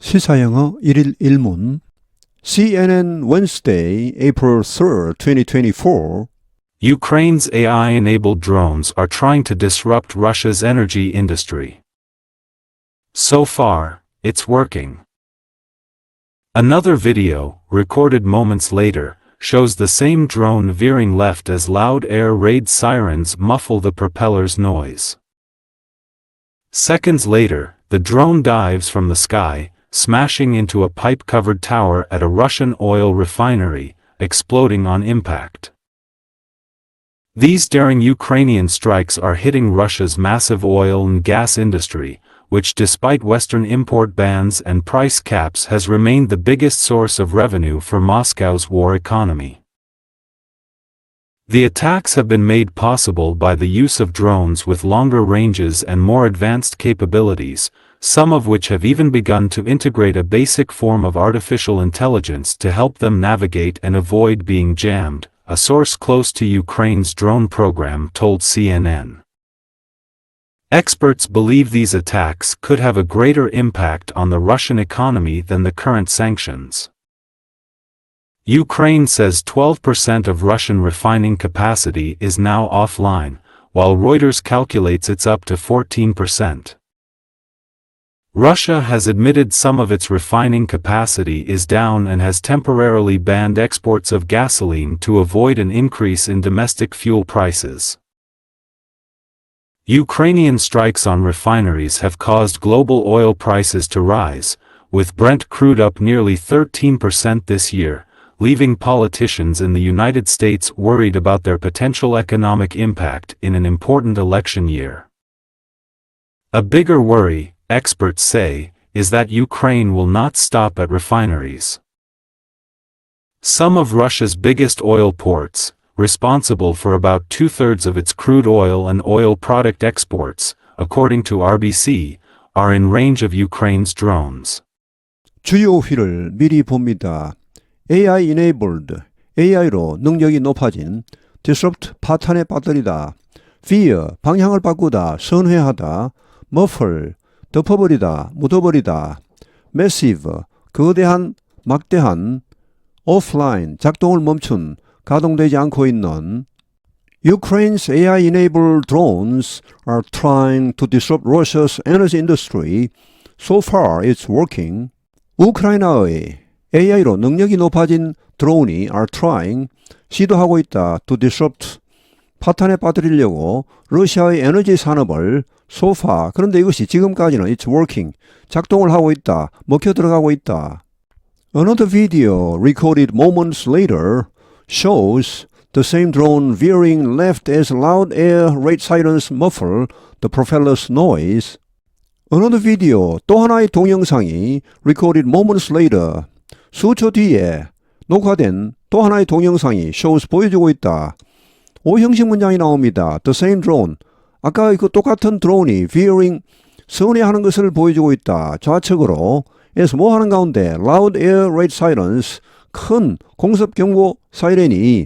시사영어 1일 1문 CNN Wednesday, April 3rd, 2024 Ukraine's AI-enabled drones are trying to disrupt Russia's energy industry. So far, it's working. Another video, recorded moments later, shows the same drone veering left as loud air raid sirens muffle the propeller's noise. Seconds later, the drone dives from the sky, smashing into a pipe-covered tower at a Russian oil refinery, exploding on impact. These daring Ukrainian strikes are hitting Russia's massive oil and gas industry, which despite Western import bans and price caps has remained the biggest source of revenue for Moscow's war economy. The attacks have been made possible by the use of drones with longer ranges and more advanced capabilities, some of which have even begun to integrate a basic form of artificial intelligence to help them navigate and avoid being jammed, a source close to Ukraine's drone program told CNN. Experts believe these attacks could have a greater impact on the Russian economy than the current sanctions. Ukraine says 12% of Russian refining capacity is now offline, while Reuters calculates it's up to 14%. Russia has admitted some of its refining capacity is down and has temporarily banned exports of gasoline to avoid an increase in domestic fuel prices. Ukrainian strikes on refineries have caused global oil prices to rise, with Brent crude up nearly 13% this year, leaving politicians in the United States worried about their potential economic impact in an important election year. A bigger worry, experts say, is that Ukraine will not stop at refineries. Some of Russia's biggest oil ports, responsible for about two-thirds of its crude oil and oil product exports, according to RBC, are in range of Ukraine's drones. 주요 휘를 미리 봅니다. AI-enabled, AI로 능력이 높아진 disrupt 파탄에 빠뜨리다, veer, 방향을 바꾸다, 선회하다, muffle, 덮어버리다, 묻어버리다, massive, 거대한, 막대한, offline, 작동을 멈춘, 가동되지 않고 있는 Ukraine's AI-enabled drones are trying to disrupt Russia's energy industry. So far, it's working. 우크라이나의 AI로 능력이 높아진 드론이 are trying, 시도하고 있다, to disrupt, 파탄에 빠뜨리려고 러시아의 에너지 산업을 so far, 그런데 이것이 지금까지는 it's working, 작동을 하고 있다, 먹혀 들어가고 있다. Another video recorded moments later shows the same drone veering left as loud air raid sirens muffle the propeller's noise. Another video, 또 하나의 동영상이 recorded moments later, 수초 뒤에 녹화된 또 하나의 동영상이 shows 보여주고 있다. 오형식 문장이 나옵니다. The same drone, 아까 그 똑같은 드론이 veering, 선회하는 것을 보여주고 있다. 좌측으로 as 뭐 하는 가운데 loud air raid sirens, 큰 공습 경보 사이렌이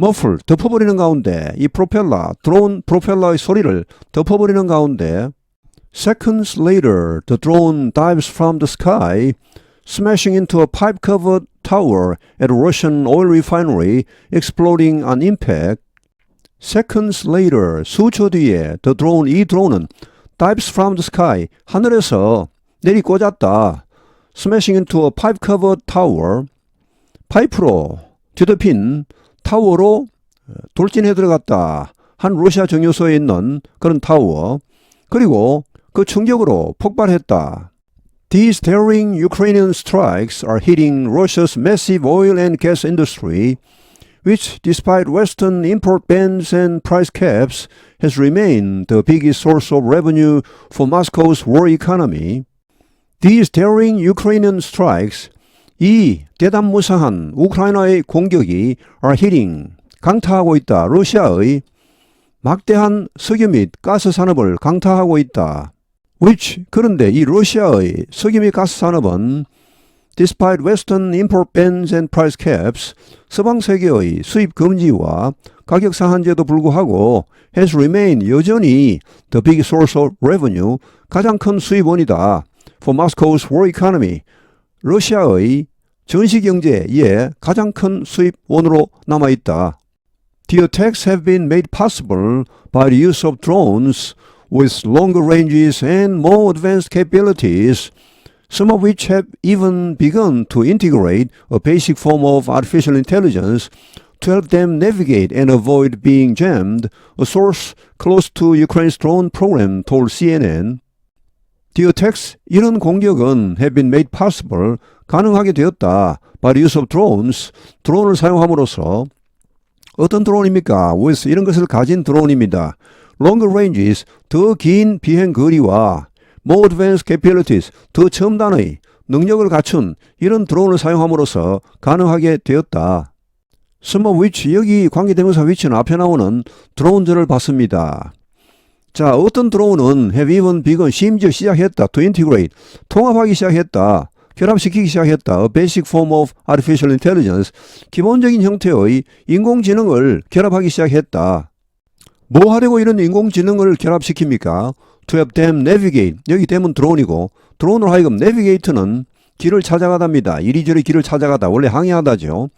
muffle, 덮어버리는 가운데 이 프로펠러, 드론 프로펠러의 소리를 덮어버리는 가운데 Seconds later, the drone dives from the sky, smashing into a pipe-covered tower at a Russian oil refinery, exploding on impact. Seconds later, 수초 뒤에 the drone, 이 드론은 dives from the sky, 하늘에서 내리꽂았다. Smashing into a pipe-covered tower, 파이프로 뒤덮인 타워로 돌진해 들어갔다. 한 러시아 정유소에 있는 그런 타워. 그리고 그 충격으로 폭발했다. These daring Ukrainian strikes are hitting Russia's massive oil and gas industry, which, despite Western import bans and price caps, has remained the biggest source of revenue for Moscow's war economy. These daring Ukrainian strikes, 이 대담무사한 우크라이나의 공격이 are hitting, 강타하고 있다. 러시아의 막대한 석유 및 가스 산업을 강타하고 있다. which, 그런데 이 러시아의 석유 및 가스 산업은 despite Western import bans and price caps, 서방 세계의 수입 금지와 가격 상한제도 불구하고 has remained, 여전히 the big source of revenue, 가장 큰 수입원이다. for Moscow's world economy. 러시아의 전시 경제에 가장 큰 수입원으로 남아있다. The attacks have been made possible by the use of drones with longer ranges and more advanced capabilities, some of which have even begun to integrate a basic form of artificial intelligence to help them navigate and avoid being jammed, a source close to Ukraine's drone program told CNN. The attacks, 이런 공격은 have been made possible, 가능하게 되었다. by the use of drones, 드론을 사용함으로써 어떤 드론입니까? with 이런 것을 가진 드론입니다. longer ranges, 더 긴 비행 거리와 more advanced capabilities, 더 첨단의 능력을 갖춘 이런 드론을 사용함으로써 가능하게 되었다. Some of which, 여기 관계대명사 which는 앞에 나오는 드론들을 봤습니다. 자, 어떤 드론은 have even begun, 심지어 시작했다. to integrate, 통합하기 시작했다. 결합시키기 시작했다. A basic form of artificial intelligence, 기본적인 형태의 인공지능을 결합하기 시작했다. 뭐 하려고 이런 인공지능을 결합시킵니까? To help them navigate, 여기 them은 드론이고 드론으로 하여금 navigate는 길을 찾아가답니다. 이리저리 길을 찾아가다, 원래 항해하다죠.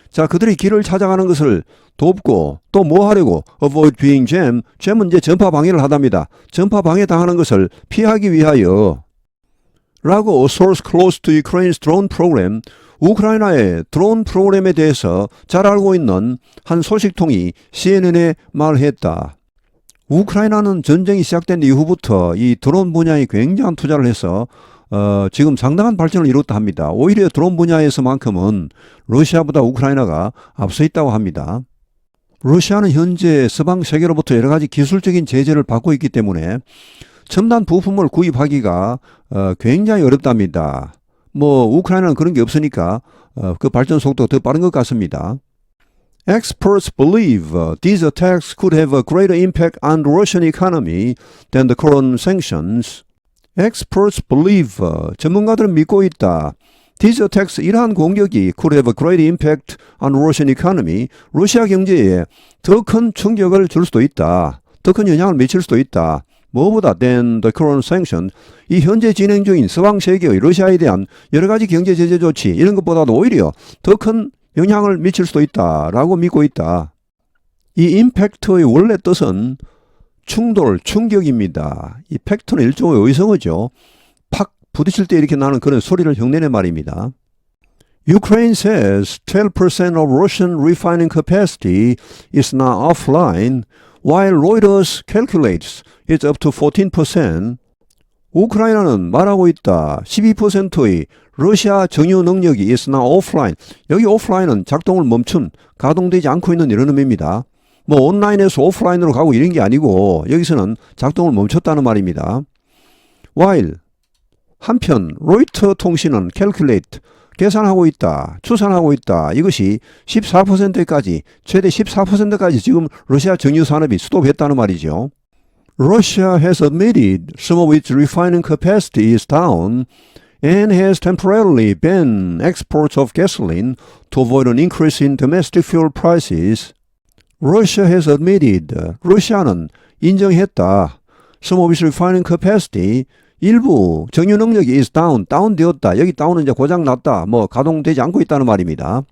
자, 그들이 길을 찾아가는 것을 돕고 또 뭐 하려고? avoid being jammed, jam은 이제 전파 방해를 하답니다. 전파 방해 당하는 것을 피하기 위하여 라고 a source close to Ukraine's drone program, 우크라이나의 드론 프로그램에 대해서 잘 알고 있는 한 소식통이 CNN에 말했다. 우크라이나는 전쟁이 시작된 이후부터 이 드론 분야에 굉장한 투자를 해서 지금 상당한 발전을 이뤘다 합니다. 오히려 드론 분야에서만큼은 러시아보다 우크라이나가 앞서 있다고 합니다. 러시아는 현재 서방 세계로부터 여러 가지 기술적인 제재를 받고 있기 때문에 첨단 부품을 구입하기가 굉장히 어렵답니다. 뭐 우크라이나는 그런 게 없으니까 그 발전 속도가 더 빠른 것 같습니다. Experts believe these attacks could have a greater impact on the Russian economy than the current sanctions. Experts believe, 전문가들은 믿고 있다. These attacks, 이러한 공격이 could have a great impact on the Russian economy, 러시아 경제에 더 큰 충격을 줄 수도 있다. 더 큰 영향을 미칠 수도 있다. 뭐보다 than the current sanction, 이 현재 진행 중인 서방 세계의 러시아에 대한 여러 가지 경제 제재 조치, 이런 것보다도 오히려 더 큰 영향을 미칠 수도 있다라고 믿고 있다. 이 임팩트의 원래 뜻은 충돌, 충격입니다. 이 팩트는 일종의 의성어죠. 팍 부딪힐 때 이렇게 나는 그런 소리를 흉내낸 말입니다. Ukraine says 12% of Russian refining capacity is now offline, while Reuters calculates it's up to 14%. 우크라이나는 말하고 있다. 12%의 러시아 정유 능력이 is now offline. 여기 offline은 작동을 멈춘, 가동되지 않고 있는 이런 의미입니다. 뭐 온라인에서 오프라인으로 가고 이런 게 아니고 여기서는 작동을 멈췄다는 말입니다. While 한편 로이터 통신은 calculate, 계산하고 있다, 추산하고 있다. 이것이 14%까지, 최대 14%까지 지금 러시아 정유 산업이 스톱했다는 말이죠. Russia has admitted some of its refining capacity is down and has temporarily banned exports of gasoline to avoid an increase in domestic fuel prices. Russia has admitted, 러시아는 인정했다. Some of its refining capacity, 일부 정유 능력이 is down, 다운되었다. 여기 다운은 이제 고장났다. 뭐 가동되지 않고 있다는 말입니다.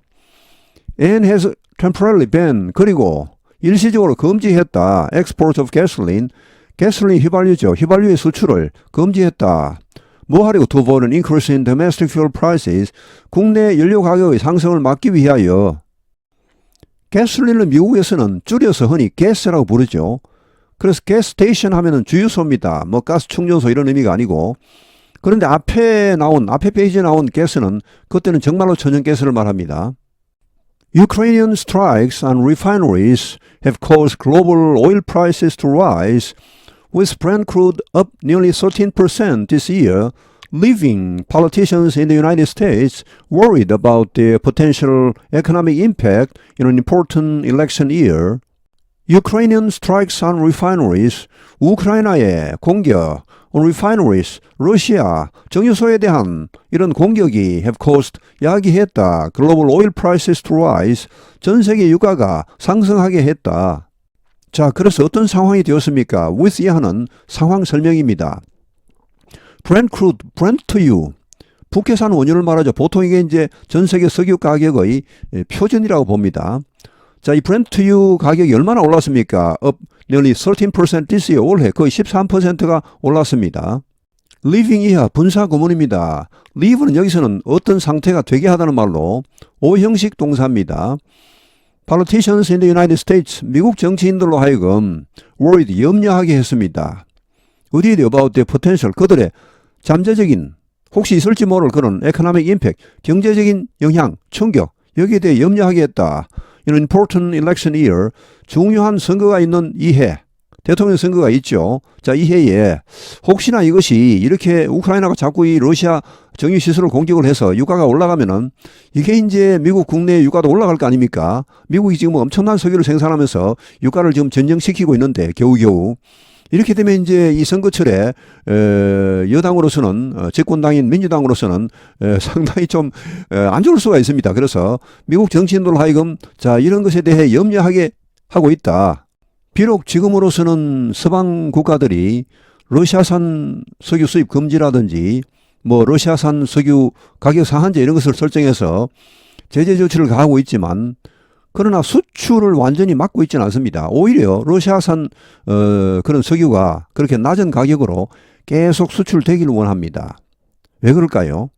And has temporarily banned, 그리고 일시적으로 금지했다. Exports of gasoline, 가솔린 휘발유죠. 휘발유의 수출을 금지했다. 뭐 하려고? To avoid an increase in domestic fuel prices, 국내 연료 가격의 상승을 막기 위하여. 가솔린을 미국에서는 줄여서 흔히 가스라고 부르죠. 그래서 가스 스테이션 하면은 주유소입니다. 뭐 가스 충전소 이런 의미가 아니고. 그런데 앞에 페이지에 나온 가스는 그때는 정말로 천연가스를 말합니다. Ukrainian strikes on refineries have caused global oil prices to rise, with Brent crude up nearly 13% this year, leaving politicians in the United States worried about the potential economic impact in an important election year. Ukrainian strikes on refineries, 우크라이나의 공격, on refineries, 러시아 정유소에 대한 이런 공격이 have caused, 야기했다. global oil prices to rise, 전 세계 유가가 상승하게 했다. 자, 그래서 어떤 상황이 되었습니까? with 이하는 상황 설명입니다. Brent crude, Brent-유. 북해산 원유를 말하죠. 보통 이게 이제 전 세계 석유 가격의 표준이라고 봅니다. 자, 이 Brent-유 가격이 얼마나 올랐습니까? Up nearly 13% this year. 올해 거의 13%가 올랐습니다. living 이하 분사 구문입니다. live는 여기서는 어떤 상태가 되게 하다는 말로 오형식 동사입니다. Politicians in the United States, 미국 정치인들로 하여금 worried, 염려하게 했습니다. worried about their potential, 그들의 잠재적인, 혹시 있을지 모를 그런 economic impact, 경제적인 영향, 충격, 여기에 대해 염려하게 했다. In an important election year, 중요한 선거가 있는 이해, 대통령 선거가 있죠. 자, 이 해에 혹시나 이것이 이렇게 우크라이나가 자꾸 이 러시아 정유시설을 공격을 해서 유가가 올라가면은 이게 이제 미국 국내 유가도 올라갈 거 아닙니까? 미국이 지금 엄청난 석유를 생산하면서 유가를 지금 전정시키고 있는데 겨우겨우. 이렇게 되면 이제 이 선거철에 여당으로서는 집권당인 민주당으로서는 상당히 좀 안 좋을 수가 있습니다. 그래서 미국 정치인들 하여금 자, 이런 것에 대해 염려하게 하고 있다. 비록 지금으로서는 서방 국가들이 러시아산 석유 수입 금지라든지 뭐 러시아산 석유 가격 상한제 이런 것을 설정해서 제재 조치를 가하고 있지만 그러나 수출을 완전히 막고 있지는 않습니다. 오히려 러시아산 그런 석유가 그렇게 낮은 가격으로 계속 수출되기를 원합니다. 왜 그럴까요?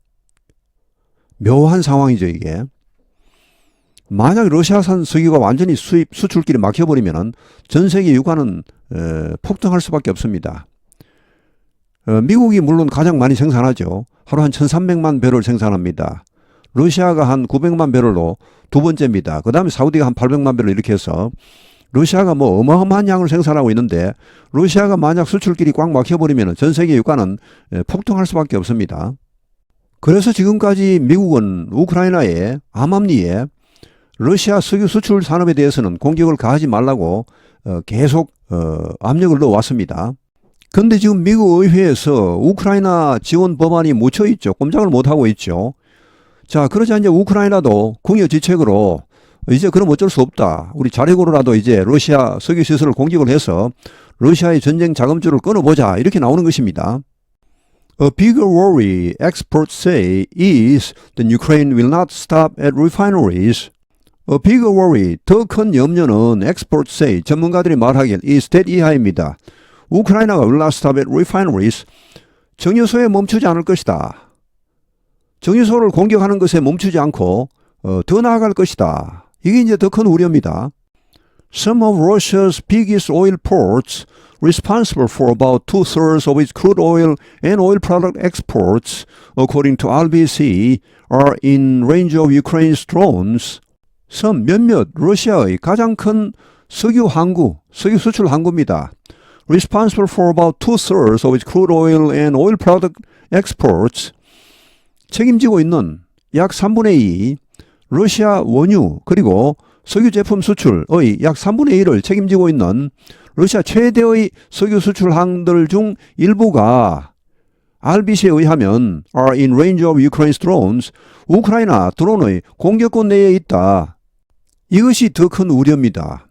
묘한 상황이죠, 이게. 만약 러시아산 석유가 완전히 수출길이 막혀버리면 전 세계 유가는 폭등할 수밖에 없습니다. 미국이 물론 가장 많이 생산하죠. 하루 한 1300만 배럴 생산합니다. 러시아가 한 900만 배럴로 두 번째입니다. 그 다음에 사우디가 한 800만 배럴 이렇게 해서 러시아가 뭐 어마어마한 양을 생산하고 있는데 러시아가 만약 수출길이 꽉 막혀버리면 전 세계 유가는 폭등할 수밖에 없습니다. 그래서 지금까지 미국은 우크라이나에 암암리에 러시아 석유 수출 산업에 대해서는 공격을 가하지 말라고 계속 압력을 넣어왔습니다. 그런데 지금 미국 의회에서 우크라이나 지원 법안이 묻혀있죠. 꼼짝을 못하고 있죠. 자, 그러자 이제 우크라이나도 궁여지책으로 이제 그럼 어쩔 수 없다. 우리 자력으로라도 이제 러시아 석유 시설을 공격을 해서 러시아의 전쟁 자금줄을 끊어보자. 이렇게 나오는 것입니다. A bigger worry, experts say, is that Ukraine will not stop at refineries. A bigger worry, 더 큰 염려는 experts say, 전문가들이 말하길 is that 이하입니다. 우크라이나가 will not stop at refineries. 정유소에 멈추지 않을 것이다. 정유소를 공격하는 것에 멈추지 않고 더 나아갈 것이다. 이게 이제 더 큰 우려입니다. Some of Russia's biggest oil ports, responsible for about 2/3 of its crude oil and oil product exports, according to RBC, are in range of Ukraine's drones. 섬 몇몇 러시아의 가장 큰 석유 항구, 석유 수출 항구입니다. Responsible for about 2/3 of its crude oil and oil product exports. 책임지고 있는 약 3분의 2 러시아 원유 그리고 석유 제품 수출의 약 3분의 1을 책임지고 있는 러시아 최대의 석유 수출항들 중 일부가 RBC에 의하면 are in range of Ukraine's drones. 우크라이나 드론의 공격권 내에 있다. 이것이 더 큰 우려입니다.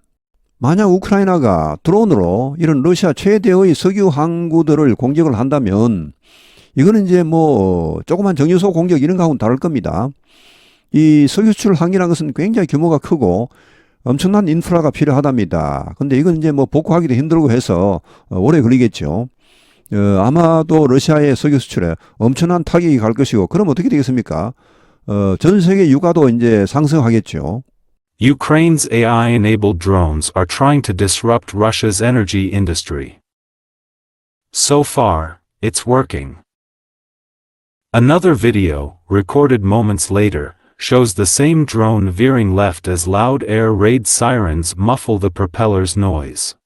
만약 우크라이나가 드론으로 이런 러시아 최대의 석유 항구들을 공격을 한다면 이거는 이제 뭐 조그만 정유소 공격 이런 거하고는 다를 겁니다. 이 석유 수출 항이라는 것은 굉장히 규모가 크고 엄청난 인프라가 필요하답니다. 근데 이건 이제 뭐 복구하기도 힘들고 해서 오래 걸리겠죠. 아마도 러시아의 석유 수출에 엄청난 타격이 갈 것이고 그럼 어떻게 되겠습니까? 전 세계 유가도 이제 상승하겠죠. Ukraine's AI-enabled drones are trying to disrupt Russia's energy industry. So far, it's working. Another video, recorded moments later, shows the same drone veering left as loud air raid sirens muffle the propeller's noise.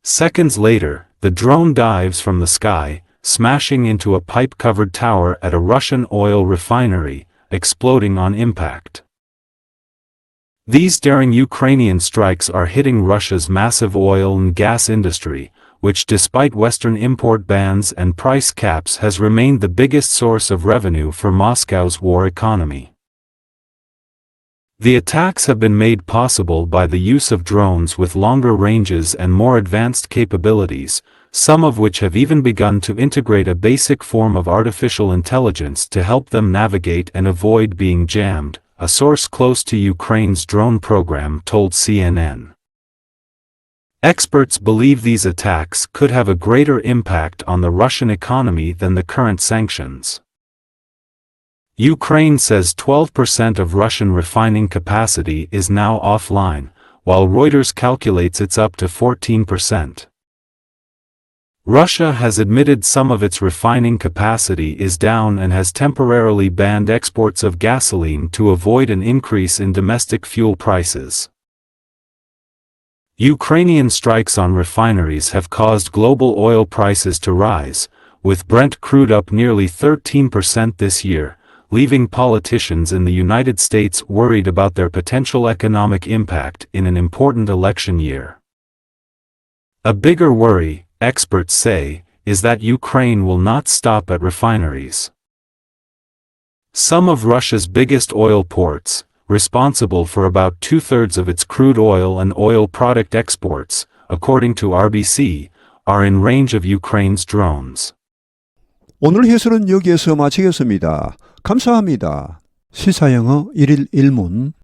Seconds later, the drone dives from the sky, smashing into a pipe-covered tower at a Russian oil refinery, exploding on impact. These daring Ukrainian strikes are hitting Russia's massive oil and gas industry, which despite Western import bans and price caps has remained the biggest source of revenue for Moscow's war economy. The attacks have been made possible by the use of drones with longer ranges and more advanced capabilities, some of which have even begun to integrate a basic form of artificial intelligence to help them navigate and avoid being jammed, a source close to Ukraine's drone program told CNN. Experts believe these attacks could have a greater impact on the Russian economy than the current sanctions. Ukraine says 12% of Russian refining capacity is now offline, while Reuters calculates it's up to 14%. Russia has admitted some of its refining capacity is down and has temporarily banned exports of gasoline to avoid an increase in domestic fuel prices. Ukrainian strikes on refineries have caused global oil prices to rise, with Brent crude up nearly 13% this year, leaving politicians in the United States worried about their potential economic impact in an important election year. A bigger worry, experts say, is that Ukraine will not stop at refineries. Some of Russia's biggest oil ports, responsible for about 2/3 of its crude oil and oil product exports, according to RBC, are in range of Ukraine's drones. 오늘 해설은 여기에서 마치겠습니다. 감사합니다. 시사영어 1일 1문